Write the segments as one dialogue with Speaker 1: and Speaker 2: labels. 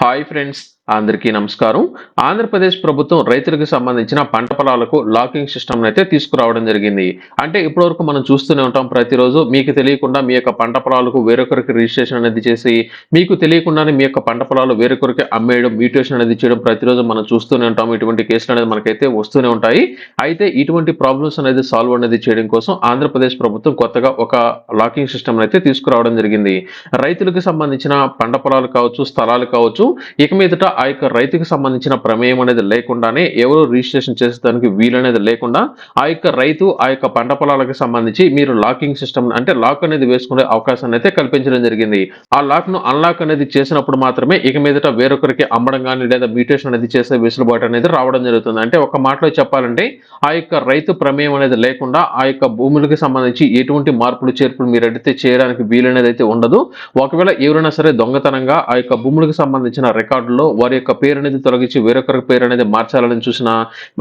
Speaker 1: Hi friends, అందరికీ నమస్కారం. ఆంధ్రప్రదేశ్ ప్రభుత్వం రైతులకు సంబంధించిన పంట పొలాలకు లాకింగ్ సిస్టమ్ అయితే తీసుకురావడం జరిగింది. అంటే ఇప్పటివరకు మనం చూస్తూనే ఉంటాం, ప్రతిరోజు మీకు తెలియకుండా మీ యొక్క పంట పొలాలకు వేరొకరికి రిజిస్ట్రేషన్ అనేది చేసి, మీకు తెలియకుండానే మీ యొక్క పంట పొలాలు వేరొకరికి అమ్మేయడం, మ్యూటేషన్ అనేది చేయడం ప్రతిరోజు మనం చూస్తూనే ఉంటాం. ఇటువంటి కేసులు అనేది మనకైతే వస్తూనే ఉంటాయి. అయితే ఇటువంటి ప్రాబ్లమ్స్ అనేది సాల్వ్ అనేది చేయడం కోసం ఆంధ్రప్రదేశ్ ప్రభుత్వం కొత్తగా ఒక లాకింగ్ సిస్టమ్ అయితే తీసుకురావడం జరిగింది. రైతులకు సంబంధించిన పంట పొలాలు కావచ్చు, స్థలాలు కావచ్చు, ఇక మీదట ఆ యొక్క రైతుకి సంబంధించిన ప్రమేయం అనేది లేకుండానే ఎవరు రిజిస్ట్రేషన్ చేసేదానికి వీలనేది లేకుండా ఆ యొక్క రైతు ఆ యొక్క పంట పొలాలకు సంబంధించి మీరు లాకింగ్ సిస్టమ్ అంటే లాక్ అనేది వేసుకునే అవకాశాన్ని అయితే కల్పించడం జరిగింది. ఆ లాక్ ను అన్లాక్ అనేది చేసినప్పుడు మాత్రమే ఇక మీదట వేరొకరికి అమ్మడం కానీ లేదా మ్యూటేషన్ అనేది చేసే వెసులుబాటు అనేది రావడం జరుగుతుంది. అంటే ఒక మాటలో చెప్పాలంటే ఆ యొక్క రైతు ప్రమేయం అనేది లేకుండా ఆ యొక్క భూములకు సంబంధించి ఎటువంటి మార్పులు చేర్పులు మీరు అడిగితే చేయడానికి వీలనేది అయితే ఉండదు. ఒకవేళ ఎవరైనా సరే దొంగతనంగా ఆ యొక్క భూములకు సంబంధించిన రికార్డులో వారి యొక్క పేరు అనేది తొలగించి వేరొకరి పేరు అనేది మార్చాలని చూసినా,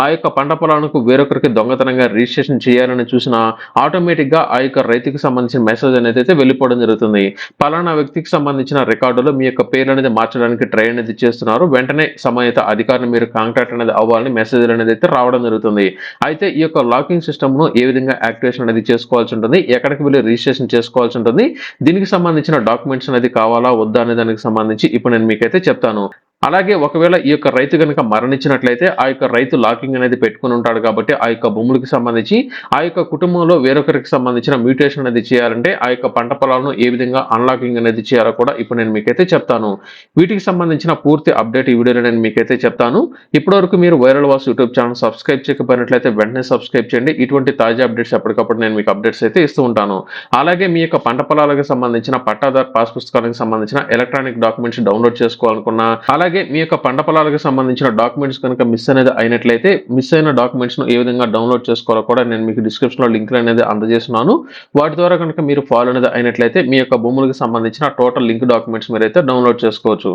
Speaker 1: ఆ యొక్క పంట పొలాలకు వేరొకరికి దొంగతనంగా రిజిస్ట్రేషన్ చేయాలని చూసినా ఆటోమేటిక్ గా ఆ యొక్క రైతుకి సంబంధించిన మెసేజ్ అనేది అయితే వెళ్ళిపోవడం జరుగుతుంది. పలానా వ్యక్తికి సంబంధించిన రికార్డులో మీ యొక్క పేరు అనేది మార్చడానికి ట్రై అనేది చేస్తున్నారు, వెంటనే సంబంధిత అధికారిని మీరు కాంటాక్ట్ అనేది అవ్వాలని మెసేజ్ అనేది అయితే రావడం జరుగుతుంది. అయితే ఈ యొక్క లాకింగ్ సిస్టమ్ ను ఏ విధంగా యాక్టివేషన్ అనేది చేసుకోవాల్సి ఉంటుంది, ఎక్కడికి వెళ్ళి రిజిస్ట్రేషన్ చేసుకోవాల్సి ఉంటుంది, దీనికి సంబంధించిన డాక్యుమెంట్స్ అనేది కావాలా వద్దా అనే దానికి సంబంధించి ఇప్పుడు నేను మీకైతే చెప్తాను. అలాగే ఒకవేళ ఈ యొక్క రైతు కనుక మరణించినట్లయితే ఆ యొక్క రైతు లాకింగ్ అనేది పెట్టుకుని ఉంటాడు కాబట్టి ఆ యొక్క భూములకు సంబంధించి ఆ యొక్క కుటుంబంలో వేరొకరికి సంబంధించిన మ్యూటేషన్ అనేది చేయాలంటే ఆ యొక్క పంట పొలాలను ఏ విధంగా అన్లాకింగ్ అనేది చేయాలో కూడా ఇప్పుడు నేను మీకైతే చెప్తాను. వీటికి సంబంధించిన పూర్తి అప్డేట్ ఈ వీడియోలో నేను మీకైతే చెప్తాను. ఇప్పటివరకు మీరు వైరల్ వాస్ యూట్యూబ్ ఛానల్ సబ్స్క్రైబ్ చేయకపోయినట్లయితే వెంటనే సబ్స్క్రైబ్ చేయండి. ఇటువంటి తాజా అప్డేట్స్ ఎప్పటికప్పుడు నేను మీకు అప్డేట్స్ అయితే ఇస్తూ ఉంటాను. అలాగే మీ యొక్క పంట పొలాలకు సంబంధించిన పట్టాదారు పాస్ పుస్తకాలకు సంబంధించిన ఎలక్ట్రానిక్ డాక్యుమెంట్స్ డౌన్లోడ్ చేసుకోవాలనుకున్నా, అలాగే మీ యొక్క పంట పొలాలకు సంబంధించిన డాక్యుమెంట్స్ కనుక మిస్ అనేది అయినట్లయితే మిస్ అయిన డాక్యుమెంట్స్ ను ఏ విధంగా డౌన్లోడ్ చేసుకోవాలో కూడా నేను మీకు డిస్క్రిప్షన్ లో లింక్ అనేది అందజేస్తున్నాను. వాటి ద్వారా కనుక మీరు ఫాలో అనేది అయినట్లయితే మీ యొక్క భూములకు సంబంధించిన టోటల్ లింక్ డాక్యుమెంట్స్ మీరైతే డౌన్లోడ్ చేసుకోవచ్చు.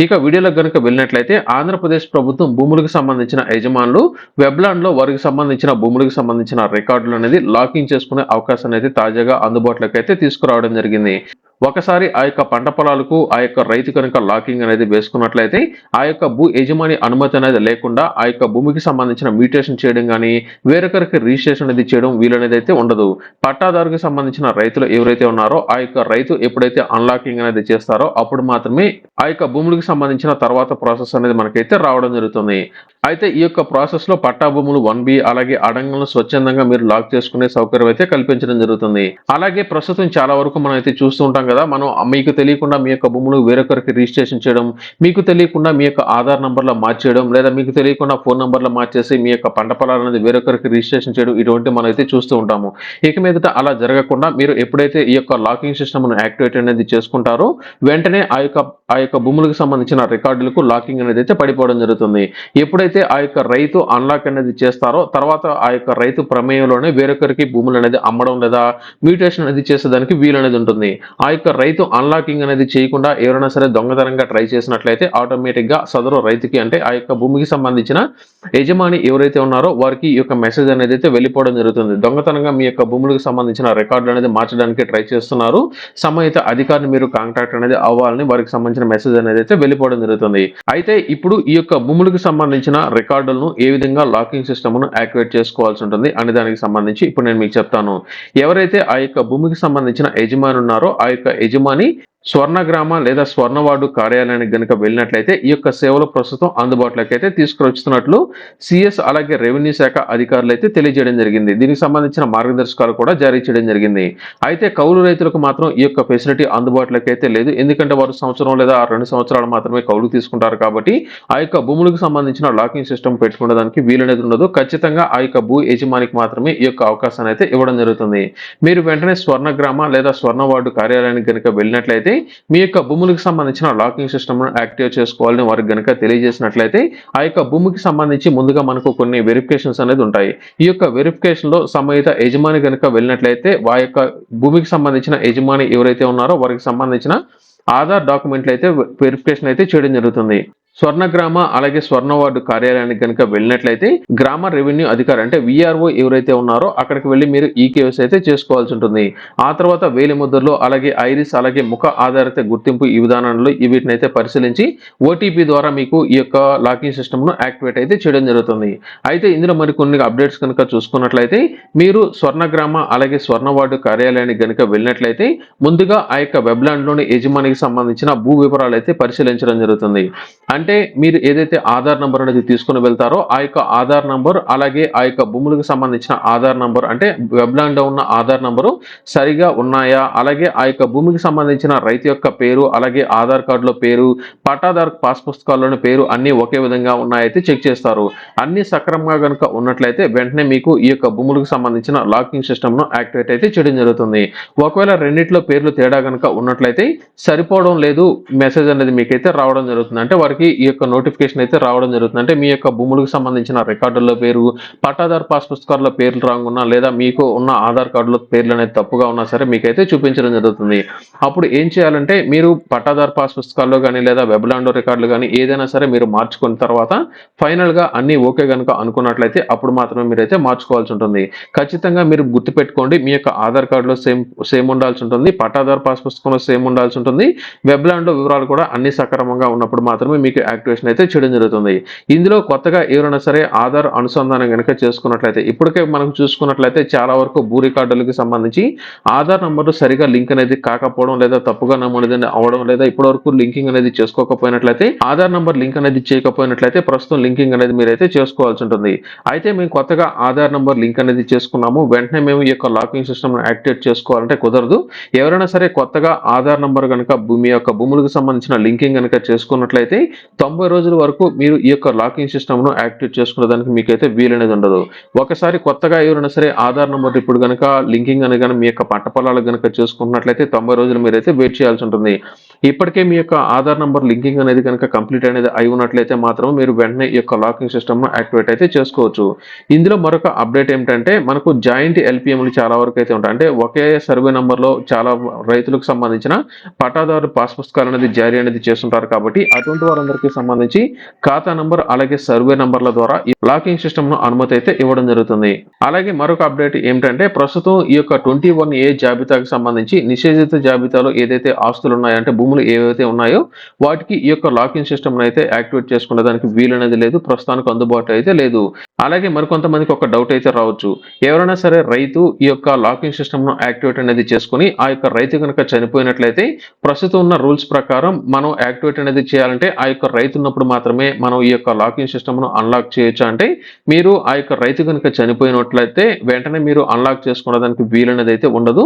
Speaker 1: ఇక వీడియోలకు గనుక వెళ్ళినట్లయితే ఆంధ్రప్రదేశ్ ప్రభుత్వం భూములకు సంబంధించిన యజమానులు వెబ్లాండ్ లో వారికి సంబంధించిన భూములకు సంబంధించిన రికార్డులు అనేది లాకింగ్ చేసుకునే అవకాశాన్ని అయితే తాజాగా అందుబాటులోకి అయితే తీసుకురావడం జరిగింది. ఒకసారి ఆ యొక్క పంట పొలాలకు ఆ యొక్క రైతు కనుక లాకింగ్ అనేది వేసుకున్నట్లయితే ఆ యొక్క భూ యజమాని అనుమతి అనేది లేకుండా ఆ యొక్క భూమికి సంబంధించిన మ్యూటేషన్ చేయడం కానీ వేరొకరికి రిజిస్ట్రేషన్ అనేది చేయడం వీలనేది అయితే ఉండదు. పట్టాదారుకి సంబంధించిన రైతులు ఎవరైతే ఉన్నారో ఆ యొక్క రైతు ఎప్పుడైతే అన్లాకింగ్ అనేది చేస్తారో అప్పుడు మాత్రమే ఆ యొక్క భూములకు సంబంధించిన తర్వాత ప్రాసెస్ అనేది మనకైతే రావడం జరుగుతుంది. అయితే ఈ యొక్క ప్రాసెస్ లో పట్టా భూములు 1B అలాగే అడంగలను స్వచ్ఛందంగా మీరు లాక్ చేసుకునే సౌకర్యం అయితే కల్పించడం జరుగుతుంది. అలాగే ప్రస్తుతం చాలా వరకు మనం అయితే చూస్తూ ఉంటాం కదా, మనం మీకు తెలియకుండా మీ యొక్క భూములు వేరొకరికి రిజిస్ట్రేషన్ చేయడం, మీకు తెలియకుండా మీ యొక్క ఆధార్ నంబర్లో మార్చేయడం, లేదా మీకు తెలియకుండా ఫోన్ నంబర్లో మార్చేసి మీ యొక్క పంట పొలాలు అనేది వేరొకరికి రిజిస్ట్రేషన్ చేయడం, ఇటువంటి మనం అయితే చూస్తూ ఉంటాము. ఇక మీదట అలా జరగకుండా మీరు ఎప్పుడైతే ఈ యొక్క లాకింగ్ సిస్టమ్ యాక్టివేట్ అనేది చేసుకుంటారో వెంటనే ఆ యొక్క భూములకు సంబంధించిన రికార్డులకు లాకింగ్ అనేది అయితే పడిపోవడం జరుగుతుంది. ఎప్పుడైతే ఆ యొక్క రైతు అన్లాక్ అనేది చేస్తారో తర్వాత ఆ యొక్క రైతు ప్రమేయంలోనే వేరొకరికి భూములు అనేది అమ్మడం లేదా మ్యూటేషన్ అనేది చేసేదానికి వీలు అనేది ఉంటుంది. ఆ యొక్క రైతు అన్లాకింగ్ అనేది చేయకుండా ఎవరైనా సరే దొంగతనంగా ట్రై చేసినట్లయితే ఆటోమేటిక్ గా సదరు రైతుకి అంటే ఆ యొక్క భూమికి సంబంధించిన యజమాని ఎవరైతే ఉన్నారో వారికి ఈ యొక్క మెసేజ్ అనేది అయితే వెళ్ళిపోవడం జరుగుతుంది. దొంగతనంగా మీ యొక్క భూములకు సంబంధించిన రికార్డులు అనేది మార్చడానికి ట్రై చేస్తున్నారు, సంబంధిత అధికారిని మీరు కాంటాక్ట్ అనేది అవ్వాలని వారికి సంబంధించిన మెసేజ్ అనేది అయితే వెళ్ళిపోవడం జరుగుతుంది. అయితే ఇప్పుడు ఈ యొక్క భూములకు సంబంధించిన రికార్డులను ఏ విధంగా లాకింగ్ సిస్టమ్ ను యాక్టివేట్ చేసుకోవాల్సి ఉంటుంది అనే దానికి సంబంధించి ఇప్పుడు నేను మీకు చెప్తాను. ఎవరైతే ఆ యొక్క భూమికి సంబంధించిన యజమాని ఉన్నారో ఆ యొక్క యజమాని స్వర్ణగ్రామ లేదా స్వర్ణవార్డు కార్యాలయానికి గనుక వెళ్ళినట్లయితే ఈ యొక్క సేవలు ప్రస్తుతం అందుబాటులోకి అయితే తీసుకువస్తున్నట్లు సిఎస్ అలాగే రెవెన్యూ శాఖ అధికారులు అయితే తెలియజేయడం జరిగింది. దీనికి సంబంధించిన మార్గదర్శకాలు కూడా జారీ చేయడం జరిగింది. అయితే కౌలు రైతులకు మాత్రం ఈ యొక్క ఫెసిలిటీ అందుబాటులోకి అయితే లేదు, ఎందుకంటే వారు సంవత్సరం లేదా 2 సంవత్సరాలు మాత్రమే కౌలు తీసుకుంటారు కాబట్టి ఆ యొక్క భూములకు సంబంధించిన లాకింగ్ సిస్టమ్ పెట్టుకునేదానికి వీలనేది ఉండదు. ఖచ్చితంగా ఆ యొక్క భూ యజమానికి మాత్రమే ఈ యొక్క అవకాశాన్ని అయితే ఇవ్వడం జరుగుతుంది. మీరు వెంటనే స్వర్ణగ్రామ లేదా స్వర్ణవార్డు కార్యాలయానికి గనుక వెళ్ళినట్లయితే మీ యొక్క భూములకు సంబంధించిన లాకింగ్ సిస్టమ్ ను యాక్టివేట్ చేసుకోవాలని వారికి గనుక తెలియజేసినట్లయితే ఆ యొక్క భూమికి సంబంధించి ముందుగా మనకు కొన్ని వెరిఫికేషన్స్ అనేది ఉంటాయి. ఈ యొక్క వెరిఫికేషన్ లో సంబంధిత యజమాని గనుక వెళ్ళినట్లయితే ఆ యొక్క భూమికి సంబంధించిన యజమాని ఎవరైతే ఉన్నారో వారికి సంబంధించిన ఆధార్ డాక్యుమెంట్లు అయితే వెరిఫికేషన్ అయితే చేయడం జరుగుతుంది. స్వర్ణగ్రామ అలాగే స్వర్ణ వార్డు కార్యాలయానికి కనుక వెళ్ళినట్లయితే గ్రామ రెవెన్యూ అధికారి అంటే విఆర్ఓ ఎవరైతే ఉన్నారో అక్కడికి వెళ్ళి మీరు ఈ కేవైసీ అయితే చేసుకోవాల్సి ఉంటుంది. ఆ తర్వాత వేలిముద్రలు అలాగే ఐరిస్ అలాగే ముఖ ఆధారిత గుర్తింపు ఈ విధానంలో వీటిని అయితే పరిశీలించి ఓటీపీ ద్వారా మీకు ఈ యొక్క లాకింగ్ సిస్టమ్ ను యాక్టివేట్ అయితే చేయడం జరుగుతుంది. అయితే ఇందులో మరికొన్ని అప్డేట్స్ కనుక చూసుకున్నట్లయితే మీరు స్వర్ణగ్రామ అలాగే స్వర్ణ వార్డు కార్యాలయానికి కనుక వెళ్ళినట్లయితే ముందుగా ఆ యొక్క వెబ్లాండ్ లోని యజమానికి సంబంధించిన భూ వివరాలు అయితే పరిశీలించడం జరుగుతుంది. అంటే మీరు ఏదైతే ఆధార్ నంబర్ అనేది తీసుకుని వెళ్తారో ఆ యొక్క ఆధార్ నంబర్ అలాగే ఆ యొక్క భూములకు సంబంధించిన ఆధార్ నంబర్ అంటే వెబ్లాండ్ లో ఉన్న ఆధార్ నంబరు సరిగా ఉన్నాయా, అలాగే ఆ యొక్క భూమికి సంబంధించిన రైతు యొక్క పేరు అలాగే ఆధార్ కార్డులో పేరు పట్టాదారు పాస్ పుస్తకాల్లోని పేరు అన్ని ఒకే విధంగా ఉన్నాయైతే చెక్ చేస్తారు. అన్ని సక్రమంగా కనుక ఉన్నట్లయితే వెంటనే మీకు ఈ యొక్క భూములకు సంబంధించిన లాకింగ్ సిస్టమ్ ను యాక్టివేట్ అయితే చేయడం జరుగుతుంది. ఒకవేళ రెండిట్లో పేర్లు తేడా కనుక ఉన్నట్లయితే సరిపోవడం లేదు మెసేజ్ అనేది మీకైతే రావడం జరుగుతుంది. అంటే వారికి ఈ యొక్క నోటిఫికేషన్ అయితే రావడం జరుగుతుంది. అంటే మీ యొక్క భూములకు సంబంధించిన రికార్డుల్లో పేరు పట్టాదారు పాస్ పుస్తకాల్లో పేర్లు రాంగ్ ఉన్నా లేదా మీకు ఉన్న ఆధార్ కార్డులో పేర్లు అనేది తప్పుగా ఉన్నా సరే మీకైతే చూపించడం జరుగుతుంది. అప్పుడు ఏం చేయాలంటే మీరు పట్టాదారు పాస్ పుస్తకాల్లో కానీ లేదా వెబ్లాండో రికార్డులు కానీ ఏదైనా సరే మీరు మార్చుకున్న తర్వాత ఫైనల్ గా అన్ని ఓకే కనుక అనుకున్నట్లయితే అప్పుడు మాత్రమే మీరైతే మార్చుకోవాల్సి ఉంటుంది. ఖచ్చితంగా మీరు గుర్తుపెట్టుకోండి, మీ యొక్క ఆధార్ కార్డులో సేమ్ ఉండాల్సి ఉంటుంది, పట్టాదారు పాస్ పుస్తకంలో సేమ్ ఉండాల్సి ఉంటుంది, వెబ్లాండో వివరాలు కూడా అన్ని సక్రమంగా ఉన్నప్పుడు మాత్రమే మీకు యాక్టివేషన్ అయితే చేయడం జరుగుతుంది. ఇందులో కొత్తగా ఎవరైనా సరే ఆధార్ అనుసంధానం కనుక చేసుకున్నట్లయితే ఇప్పటికే మనం చూసుకున్నట్లయితే చాలా వరకు భూ రికార్డులకు సంబంధించి ఆధార్ నంబర్ సరిగా లింక్ అనేది కాకపోవడం లేదా తప్పుగా నమోదు అవడం లేదా ఇప్పటి వరకు లింకింగ్ అనేది చేసుకోకపోయినట్లయితే ఆధార్ నంబర్ లింక్ అనేది చేయకపోయినట్లయితే ప్రస్తుతం లింకింగ్ అనేది మీరైతే చేసుకోవాల్సి ఉంటుంది. అయితే మేము కొత్తగా ఆధార్ నంబర్ లింక్ అనేది చేసుకున్నాము, వెంటనే మేము ఈ యొక్క లాకింగ్ సిస్టమ్ యాక్టివేట్ చేసుకోవాలంటే కుదరదు. ఎవరైనా సరే కొత్తగా ఆధార్ నంబర్ కనుక మీ యొక్క భూములకు సంబంధించిన లింకింగ్ కనుక చేసుకున్నట్లయితే 90 రోజుల వరకు మీరు ఈ యొక్క లాకింగ్ సిస్టమ్ ను యాక్టివేట్ చేసుకునేదానికి మీకైతే వీలనేది ఉండదు. ఒకసారి కొత్తగా ఎవరైనా సరే ఆధార్ నంబర్ ఇప్పుడు కనుక లింకింగ్ అని కానీ మీ యొక్క పంట పొలాలకు కనుక చేసుకున్నట్లయితే 90 రోజులు మీరైతే వెయిట్ చేయాల్సి ఉంటుంది. ఇప్పటికే మీ యొక్క ఆధార్ నంబర్ లింకింగ్ అనేది కనుక కంప్లీట్ అనేది అయి ఉన్నట్లయితే మాత్రం మీరు వెంటనే ఈ యొక్క లాకింగ్ సిస్టమ్ ను యాక్టివేట్ అయితే చేసుకోవచ్చు. ఇందులో మరొక అప్డేట్ ఏమిటంటే మనకు జాయింట్ ఎల్పిఎంలు చాలా వరకు అయితే ఉంటాయి. అంటే ఒకే సర్వే నంబర్ లో చాలా రైతులకు సంబంధించిన పట్టాదారు పాస్ పుస్తకాలు అనేది జారీ అనేది చేస్తుంటారు. కాబట్టి అటువంటి వారందరికీ సంబంధించి ఖాతా నంబర్ అలాగే సర్వే నంబర్ల ద్వారా ఈ లాకింగ్ సిస్టమ్ ను అనుమతి అయితే ఇవ్వడం జరుగుతుంది. అలాగే మరొక అప్డేట్ ఏమిటంటే ప్రస్తుతం ఈ యొక్క 21A జాబితాకు సంబంధించి నిషేధిత జాబితాలో ఏదైతే ఆస్తులు ఉన్నాయో అంటే భూములు ఏవైతే ఉన్నాయో వాటికి ఈ యొక్క లాకింగ్ సిస్టమ్ అయితే యాక్టివేట్ చేసుకునే దానికి వీలనేది లేదు, ప్రస్తుతానికి అందుబాటులో అయితే లేదు. అలాగే మరికొంతమందికి ఒక డౌట్ అయితే రావచ్చు, ఎవరైనా సరే రైతు ఈ యొక్క లాకింగ్ సిస్టమ్ ను యాక్టివేట్ అనేది చేసుకుని ఆ యొక్క రైతు కనుక చనిపోయినట్లయితే ప్రస్తుతం ఉన్న రూల్స్ ప్రకారం మనం యాక్టివేట్ అనేది చేయాలంటే ఆ యొక్క రైతు ఉన్నప్పుడు మాత్రమే మనం ఈ యొక్క లాకింగ్ సిస్టమ్ ను అన్లాక్ చేయొచ్చు. అంటే మీరు ఆ యొక్క రైతు కనుక చనిపోయినట్లయితే వెంటనే మీరు అన్లాక్ చేసుకోవడానికి వీలనేది అయితే ఉండదు.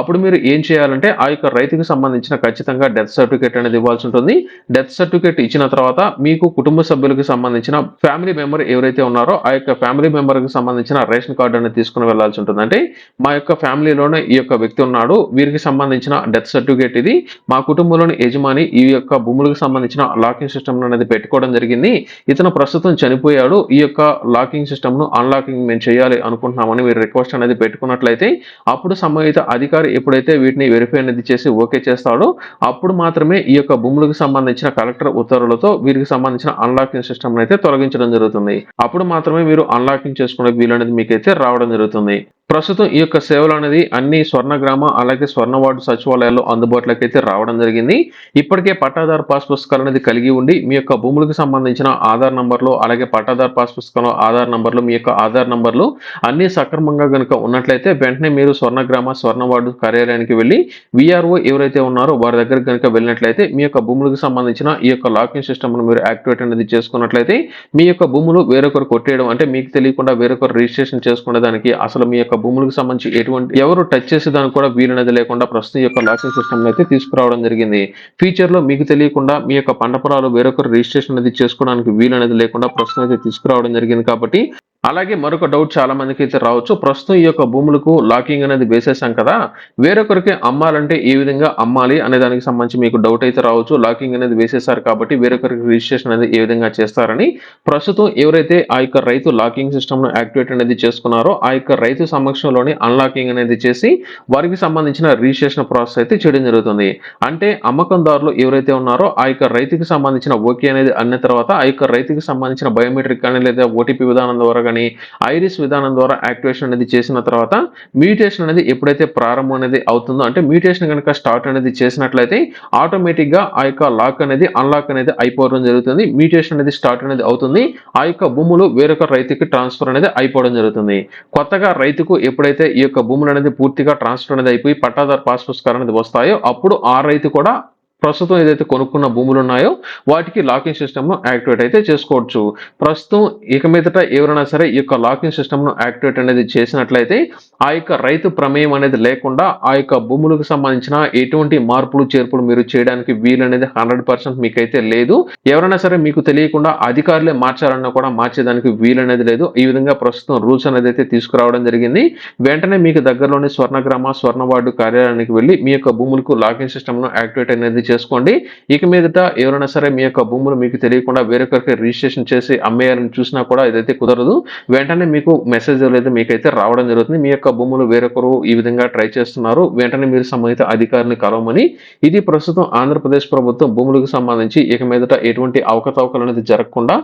Speaker 1: అప్పుడు మీరు ఏం చేయాలంటే ఆ యొక్క రైతుకి సంబంధించిన ఖచ్చితంగా డెత్ సర్టిఫికేట్ అనేది ఇవ్వాల్సి ఉంటుంది. డెత్ సర్టిఫికేట్ ఇచ్చిన తర్వాత మీకు కుటుంబ సభ్యులకు సంబంధించిన ఫ్యామిలీ మెంబర్ ఎవరైతే ఉన్నారో ఆ యొక్క ఫ్యామిలీ మెంబర్ కి సంబంధించిన రేషన్ కార్డు అనేది తీసుకుని వెళ్లాల్సి ఉంటుంది. అంటే మా యొక్క ఫ్యామిలీలోనే ఈ యొక్క వ్యక్తి ఉన్నాడు, వీరికి సంబంధించిన డెత్ సర్టిఫికేట్ ఇది, మా కుటుంబంలోని యజమాని ఈ యొక్క భూములకు సంబంధించిన లాకింగ్ సిస్టమ్ అనేది పెట్టుకోవడం జరిగింది, ఇతను ప్రస్తుతం చనిపోయాడు, ఈ యొక్క లాకింగ్ సిస్టమ్ ను అన్లాకింగ్ మేము చేయాలి అనుకుంటున్నామని మీరు రిక్వెస్ట్ అనేది పెట్టుకున్నట్లయితే అప్పుడు సంబంధిత అధికారి ఎప్పుడైతే వీటిని వెరిఫై అనేది చేసి ఓకే చేస్తాడో అప్పుడు మాత్రమే ఈ యొక్క భూములకు సంబంధించిన కలెక్టర్ ఉత్తర్వులతో వీరికి సంబంధించిన అన్లాకింగ్ సిస్టమ్ అయితే తొలగించడం జరుగుతుంది. అప్పుడు మాత్రమే మీరు అన్లాకింగ్ చేసుకునే వీలు అనేది మీకైతే రావడం జరుగుతుంది. ప్రస్తుతం ఈ యొక్క సేవలు అనేది అన్ని స్వర్ణగ్రామ అలాగే స్వర్ణ వార్డు సచివాలయాల్లో అందుబాటులోకి అయితే రావడం జరిగింది. ఇప్పటికే పట్టాదారు పాస్ పుస్తకాలు అనేది కలిగి ఉండి మీ యొక్క భూములకు సంబంధించిన ఆధార్ నంబర్లు అలాగే పట్టాదారు పాస్ పుస్తకంలో ఆధార్ నంబర్లు మీ యొక్క ఆధార్ నంబర్లు అన్ని సక్రమంగా కనుక ఉన్నట్లయితే వెంటనే మీరు స్వర్ణగ్రామ స్వర్ణ వార్డు కార్యాలయానికి వెళ్ళి విఆర్ఓ ఎవరైతే ఉన్నారో వారి దగ్గర కనుక వెళ్ళినట్లయితే మీ యొక్క భూములకు సంబంధించిన ఈ యొక్క లాకింగ్ సిస్టమ్ ను మీరు యాక్టివేట్ అనేది చేసుకున్నట్లయితే మీ యొక్క భూములు వేరొకరు కొట్టేయడం అంటే మీకు తెలియకుండా వేరొకరు రిజిస్ట్రేషన్ చేసుకునే దానికి అసలు మీ యొక్క భూములకు సంబంధించి ఎటువంటి ఎవరు టచ్ చేసేదానికి కూడా వీలనేది లేకుండా ప్రస్తుతం ఈ యొక్క లాకింగ్ సిస్టమ్ అయితే తీసుకురావడం జరిగింది. ఫ్యూచర్ లో మీకు తెలియకుండా మీ యొక్క పంట పొలాలు వేరొకరు రిజిస్ట్రేషన్ అనేది చేసుకోవడానికి వీలనేది లేకుండా ప్రస్తుతం అయితే తీసుకురావడం జరిగింది. కాబట్టి అలాగే మరొక డౌట్ చాలా మందికి అయితే రావచ్చు. ప్రస్తుతం ఈ యొక్క భూములకు లాకింగ్ అనేది వేసేసాం కదా! వేరొకరికి అమ్మాలంటే ఏ విధంగా అమ్మాలి అనే దానికి సంబంధించి మీకు డౌట్ అయితే రావచ్చు. లాకింగ్ అనేది వేసేసారు కాబట్టి వేరొకరికి రిజిస్ట్రేషన్ అనేది ఏ విధంగా చేస్తారని. ప్రస్తుతం ఎవరైతే ఆ యొక్క రైతు లాకింగ్ సిస్టమ్‌ను యాక్టివేట్ అనేది చేసుకున్నారో ఆ యొక్క రైతు సమక్షంలోనే అన్‌లాకింగ్ అనేది చేసి వారికి సంబంధించిన రిజిస్ట్రేషన్ ప్రాసెస్ అయితే చేయడం జరుగుతుంది. అంటే అమ్మకందారులు ఎవరైతే ఉన్నారో ఆ యొక్క రైతుకి సంబంధించిన ఓకే అనేది అన్న తర్వాత ఆ యొక్క రైతుకి సంబంధించిన బయోమెట్రిక్ కానీ లేదా ఓటీపీ విధానం ద్వారా గాని ఐరిస్ విధానం ద్వారా యాక్టివేషన్ అనేది చేసిన తర్వాత మ్యూటేషన్ అనేది ఎప్పుడైతే ప్రారంభం అనేది అవుతుందో అంటే మ్యూటేషన్ కనుక స్టార్ట్ అనేది చేసినట్లయితే ఆటోమేటిక్ గా ఆ యొక్క లాక్ అనేది అన్లాక్ అనేది అయిపోవడం జరుగుతుంది. మ్యూటేషన్ అనేది స్టార్ట్ అనేది అవుతుంది. ఆ యొక్క భూములు వేరొక రైతుకి ట్రాన్స్ఫర్ అనేది అయిపోవడం జరుగుతుంది. కొత్తగా రైతుకు ఎప్పుడైతే ఈ యొక్క భూములు అనేది పూర్తిగా ట్రాన్స్ఫర్ అనేది అయిపోయి పట్టాదారు పాస్ పుస్తకాలు అనేది వస్తాయో అప్పుడు ఆ రైతు కూడా ప్రస్తుతం ఏదైతే కొనుక్కున్న భూములు ఉన్నాయో వాటికి లాకింగ్ సిస్టమ్‌ను యాక్టివేట్ అయితే చేసుకోవచ్చు. ప్రస్తుతం ఇక మీదట ఎవరైనా సరే ఈ యొక్క లాకింగ్ సిస్టమ్‌ను యాక్టివేట్ అనేది చేసినట్లయితే ఆ యొక్క రైతు ప్రమేయం అనేది లేకుండా ఆ యొక్క భూములకు సంబంధించిన ఎటువంటి మార్పులు, చేర్పులు మీరు చేయడానికి వీలనేది 100% మీకైతే లేదు. ఎవరైనా సరే మీకు తెలియకుండా అధికారులే మార్చాలన్నా కూడా మార్చేదానికి వీలనేది లేదు. ఈ విధంగా ప్రస్తుతం రూల్స్ అనేది అయితే తీసుకురావడం జరిగింది. వెంటనే మీకు దగ్గరలోని స్వర్ణగ్రామ, స్వర్ణ వార్డు కార్యాలయానికి వెళ్లి మీ యొక్క భూములకు లాకింగ్ సిస్టమ్‌ను యాక్టివేట్ అనేది చేసుకోండి. ఇక మీదట ఎవరైనా సరే మీ యొక్క భూములు మీకు తెలియకుండా వేరొకరికి రిజిస్ట్రేషన్ చేసి అమ్మేయాలని చూసినా కూడా ఇదైతే కుదరదు. వెంటనే మీకు మెసేజ్ అనేది మీకైతే రావడం జరుగుతుంది. మీ యొక్క భూములు వేరొకరు ఈ విధంగా ట్రై చేస్తున్నారు. వెంటనే మీరు సంబంధిత అధికారిని కలవమని. ఇది ప్రస్తుతం ఆంధ్రప్రదేశ్ ప్రభుత్వం భూములకు సంబంధించి ఇక మీదట ఎటువంటి అవకతవకలు అనేది జరగకుండా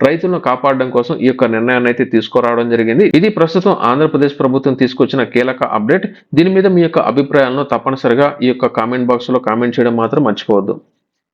Speaker 1: రైతులను కాపాడడం కోసం ఈ యొక్క నిర్ణయాన్ని అయితే తీసుకురావడం జరిగింది. ఇది ప్రస్తుతం ఆంధ్రప్రదేశ్ ప్రభుత్వం తీసుకొచ్చిన కీలక అప్డేట్. దీని మీద మీ యొక్క అభిప్రాయాలను తప్పనిసరిగా ఈ యొక్క కామెంట్ బాక్స్ లో కామెంట్ చేయడం మాత్రం మర్చిపోవద్దు.